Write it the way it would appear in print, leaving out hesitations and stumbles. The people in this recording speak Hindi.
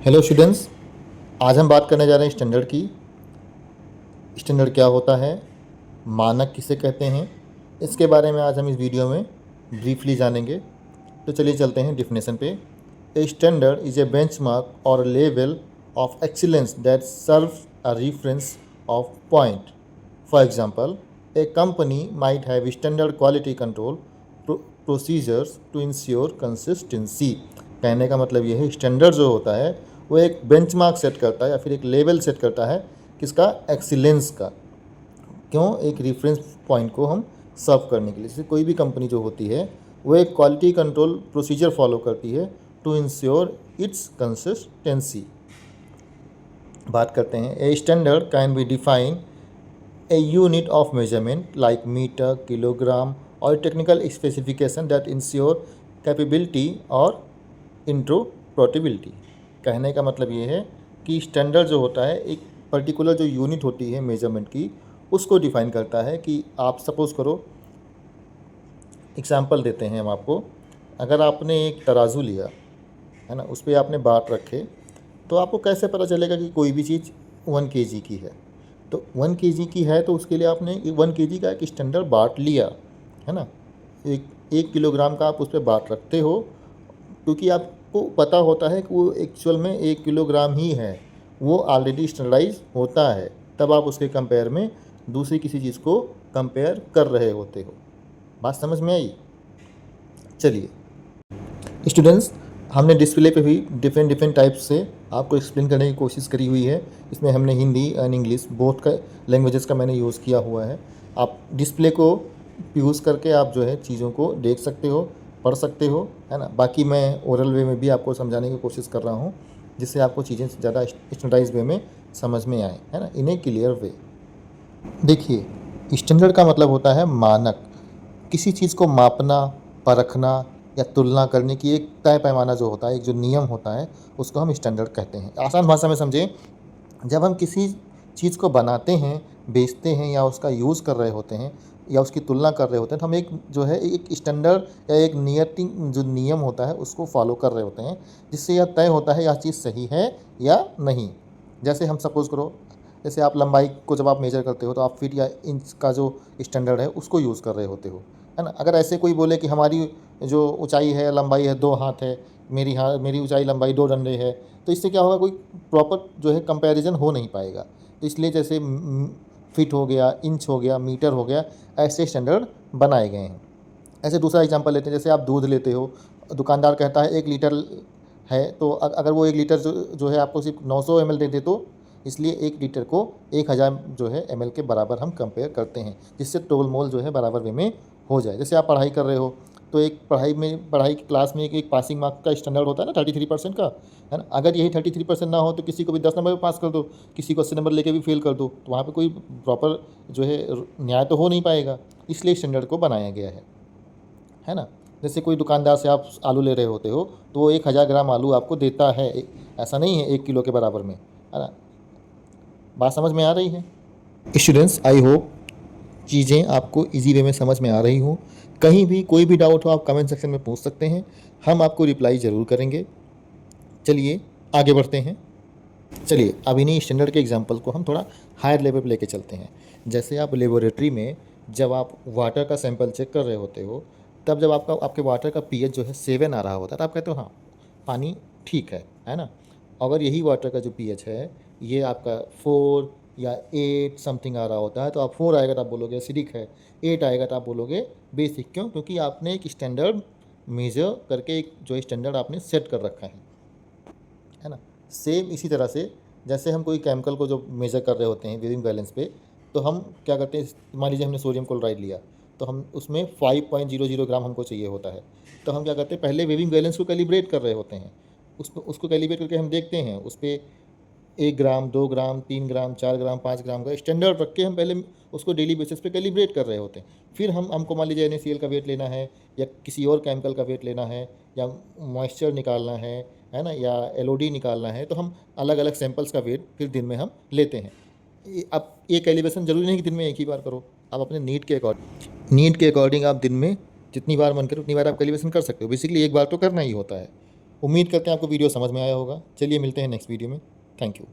Hello students. आज हम बात करने जा रहे हैं स्टैंडर्ड की। स्टैंडर्ड क्या होता है, मानक किसे कहते हैं, इसके बारे में आज हम इस वीडियो में ब्रीफली जानेंगे। तो चलिए चलते हैं डिफिनेशन पे। A standard is a benchmark or level of excellence that serves a reference of point. For example, a company might have standard quality control procedures to ensure consistency. कहने का मतलब ये है, स्टैंडर्ड जो होता है वो एक बेंचमार्क सेट करता है या फिर एक लेवल सेट करता है किसका, एक्सीलेंस का। क्यों, एक रेफरेंस पॉइंट को हम सर्व करने के लिए। जैसे कोई भी कंपनी जो होती है वो एक क्वालिटी कंट्रोल प्रोसीजर फॉलो करती है टू इंश्योर इट्स कंसिस्टेंसी। बात करते हैं, a standard can be define a unit of measurement like meter, kilogram or technical specification that ensure capability और interoperability। कहने का मतलब ये है कि स्टैंडर्ड जो होता है एक पर्टिकुलर जो यूनिट होती है मेजरमेंट की, उसको डिफाइन करता है। कि आप सपोज़ करो, एग्जांपल देते हैं हम आपको। अगर आपने एक तराजू लिया है ना, उस पर आपने बाट रखे, तो आपको कैसे पता चलेगा कि कोई भी चीज़ 1 kg की है। तो 1 kg की है तो उसके लिए आपने 1 kg का एक स्टैंडर्ड बाट लिया है ना। एक 1 किलोग्राम का आप उस पर बाट रखते हो, क्योंकि आपको पता होता है कि वो एक्चुअल में 1 किलोग्राम ही है। वो ऑलरेडी स्टैंडर्डाइज होता है, तब आप उसके कंपेयर में दूसरी किसी चीज़ को कंपेयर कर रहे होते हो। बात समझ में आई? चलिए स्टूडेंट्स, हमने डिस्प्ले पे भी डिफरेंट डिफरेंट टाइप से आपको एक्सप्लेन करने की कोशिश करी हुई है। इसमें हमने हिंदी एंड इंग्लिश बोथ का लैंग्वेजेस का मैंने यूज़ किया हुआ है। आप डिस्प्ले को यूज़ करके आप जो है चीज़ों को देख सकते हो, पढ़ सकते हो, है ना। बाकी मैं ओरल वे में भी आपको समझाने की कोशिश कर रहा हूँ, जिससे आपको चीज़ें ज़्यादा स्टैंडर्डाइज वे में समझ में आए, है ना, इन ए क्लियर वे। देखिए, स्टैंडर्ड का मतलब होता है मानक। किसी चीज़ को मापना, परखना या तुलना करने की एक तय पैमाना जो होता है, एक जो नियम होता है, उसको हम स्टैंडर्ड कहते हैं। आसान भाषा में समझें, जब हम किसी चीज़ को बनाते हैं, बेचते हैं या उसका यूज़ कर रहे होते हैं या उसकी तुलना कर रहे होते हैं, तो हम एक जो है एक स्टैंडर्ड या एक नियति जो नियम होता है उसको फॉलो कर रहे होते हैं, जिससे यह तय होता है यह चीज़ सही है या नहीं। जैसे हम सपोज़ करो, जैसे आप लंबाई को जब आप मेजर करते हो तो आप फीट या इंच का जो स्टैंडर्ड है उसको यूज़ कर रहे होते हो, है ना। अगर ऐसे कोई बोले कि हमारी जो ऊंचाई है, लंबाई है 2 हाथ है, मेरी ऊंचाई लंबाई 2 डंडे है, तो इससे क्या होगा, कोई प्रॉपर जो है कंपैरिजन हो नहीं पाएगा। तो इसलिए जैसे फीट हो गया, इंच हो गया, मीटर हो गया, ऐसे स्टैंडर्ड बनाए गए हैं। ऐसे दूसरा एग्जांपल लेते हैं, जैसे आप दूध लेते हो, दुकानदार कहता है 1 लीटर है, तो अगर वो 1 लीटर जो है आपको सिर्फ 900 ml दे दे, तो इसलिए 1 लीटर को 1000 जो है ml के बराबर हम कंपेयर करते हैं, जिससे तोल मोल जो है बराबर वे में हो जाए। जैसे आप पढ़ाई कर रहे हो, तो एक पढ़ाई की क्लास में एक पासिंग मार्क का स्टैंडर्ड होता है ना 33% का, है ना। अगर यही 33% ना हो तो किसी को भी 10 नंबर में पास कर दो, किसी को 80 नंबर लेके भी फेल कर दो, तो वहाँ पे कोई प्रॉपर जो है न्याय तो हो नहीं पाएगा। इसलिए स्टैंडर्ड को बनाया गया है ना। जैसे कोई दुकानदार से आप आलू ले रहे होते हो, तो वो 1000 ग्राम आलू आपको देता है, ऐसा नहीं है 1 किलो के बराबर में, है ना। बात समझ में आ रही है स्टूडेंट्स? आई होप चीज़ें आपको इजी वे में समझ में आ रही हो। कहीं भी कोई भी डाउट हो आप कमेंट सेक्शन में पूछ सकते हैं, हम आपको रिप्लाई ज़रूर करेंगे। चलिए आगे बढ़ते हैं। चलिए अब इन्हीं स्टैंडर्ड के एग्जांपल को हम थोड़ा हायर लेवल पे लेके चलते हैं। जैसे आप लेबोरेटरी में जब आप वाटर का सैंपल चेक कर रहे होते हो, तब जब आपके वाटर का पीएच जो है 7 आ रहा होता है, तो आप कहते हो हाँ पानी ठीक है ना। अगर यही वाटर का जो पीएच है ये आपका 4 या 8 समथिंग आ रहा होता है, तो आप 4 आएगा तो आप बोलोगे एसिडिक है, 8 आएगा तो आप बोलोगे बेसिक। क्यों? क्योंकि आपने एक स्टैंडर्ड मेजर करके एक जो स्टैंडर्ड आपने सेट कर रखा है ना। सेम इसी तरह से जैसे हम कोई केमिकल को जो मेज़र कर रहे होते हैं वेविंग बैलेंस पे, तो हम क्या करते हैं, मान लीजिए हमने सोडियम क्लोराइड लिया, तो हम उसमें 5.00 ग्राम हमको चाहिए होता है। तो हम क्या करते हैं, पहले वेविंग बैलेंस को कैलिब्रेट कर रहे होते हैं। उसको कैलिब्रेट करके हम देखते हैं उस पर 1 ग्राम, 2 ग्राम, 3 ग्राम, 4 ग्राम, 5 ग्राम का स्टैंडर्ड रख के हम पहले उसको डेली बेसिस पे कैलिब्रेट कर रहे होते हैं। फिर हमको मान लीजिए NaCl का वेट लेना है या किसी और केमिकल का वेट लेना है या मॉइस्चर निकालना है ना, या LOD निकालना है, तो हम अलग अलग सैंपल्स का वेट फिर दिन में हम लेते हैं। अब ये कैलिब्रेशन ज़रूरी नहीं कि दिन में एक ही बार करो, आप अपने नीड के अकॉर्डिंग आप दिन में जितनी बार मन करे उतनी बार आप कैलिब्रेशन कर सकते हो। बेसिकली एक बार तो करना ही होता है। उम्मीद करते हैं आपको वीडियो समझ में आया होगा। चलिए मिलते हैं नेक्स्ट वीडियो में। Thank you.